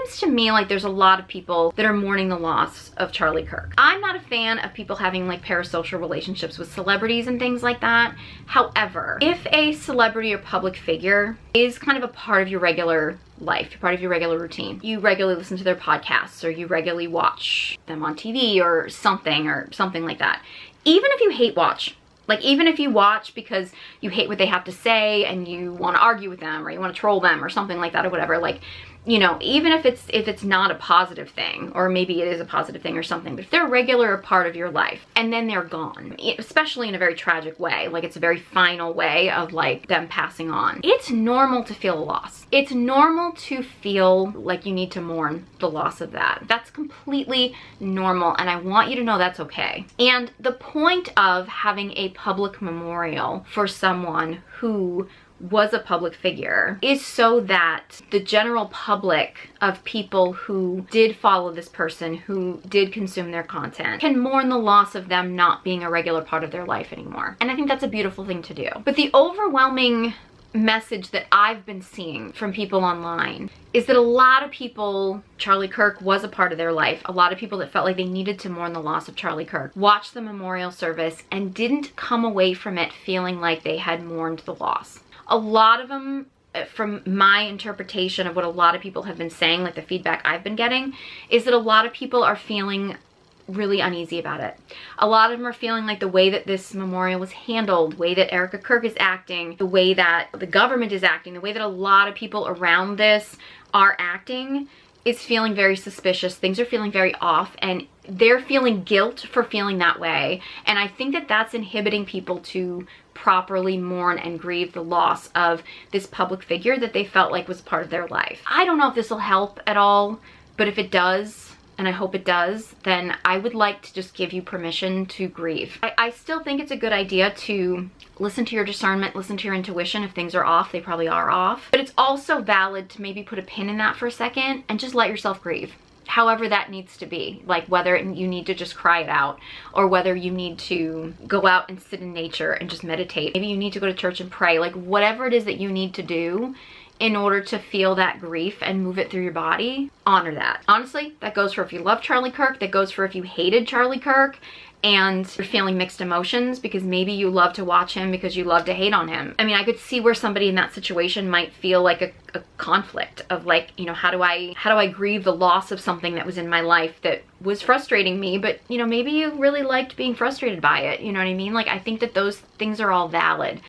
seems to me like there's a lot of people that are mourning the loss of Charlie Kirk. I'm not a fan of people having like parasocial relationships with celebrities and things like that. However, if a celebrity or public figure is kind of a part of your regular life, part of your regular routine, you regularly listen to their podcasts or you regularly watch them on TV or something like that, even if you hate watch, like even if you watch because you hate what they have to say and you want to argue with them or you want to troll them or something like that or whatever, like, you know, even if it's not a positive thing, or maybe it is a positive thing or something, but if they're a regular part of your life and then they're gone, especially in a very tragic way, like it's a very final way of like them passing on, it's normal to feel a loss. It's normal to feel like you need to mourn the loss of that. That's completely normal, and I want you to know that's okay. And the point of having a public memorial for someone who was a public figure is so that the general public of people who did follow this person, who did consume their content, can mourn the loss of them not being a regular part of their life anymore. And I think that's a beautiful thing to do. But the overwhelming message that I've been seeing from people online is that a lot of people, Charlie Kirk was a part of their life, a lot of people that felt like they needed to mourn the loss of Charlie Kirk, watched the memorial service and didn't come away from it feeling like they had mourned the loss. A lot of them, from my interpretation of what a lot of people have been saying, like the feedback I've been getting, is that a lot of people are feeling really uneasy about it. A lot of them are feeling like the way that this memorial was handled, the way that Erika Kirk is acting, the way that the government is acting, the way that a lot of people around this are acting is feeling very suspicious. Things are feeling very off, and they're feeling guilt for feeling that way. And I think that that's inhibiting people to properly mourn and grieve the loss of this public figure that they felt like was part of their life. I don't know if this will help at all, but if it does, and I hope it does, then I would like to just give you permission to grieve. I still think it's a good idea to listen to your discernment, listen to your intuition. If things are off, they probably are off. But it's also valid to maybe put a pin in that for a second and just let yourself grieve. However that needs to be, like whether you need to just cry it out or whether you need to go out and sit in nature and just meditate. Maybe you need to go to church and pray, like whatever it is that you need to do in order to feel that grief and move it through your body, honor that. Honestly, that goes for if you love Charlie Kirk, that goes for if you hated Charlie Kirk and you're feeling mixed emotions because maybe you love to watch him because you love to hate on him. I mean, I could see where somebody in that situation might feel like a conflict of like, you know, how do I grieve the loss of something that was in my life that was frustrating me, but you know, maybe you really liked being frustrated by it, you know what I mean? Like, I think that those things are all valid.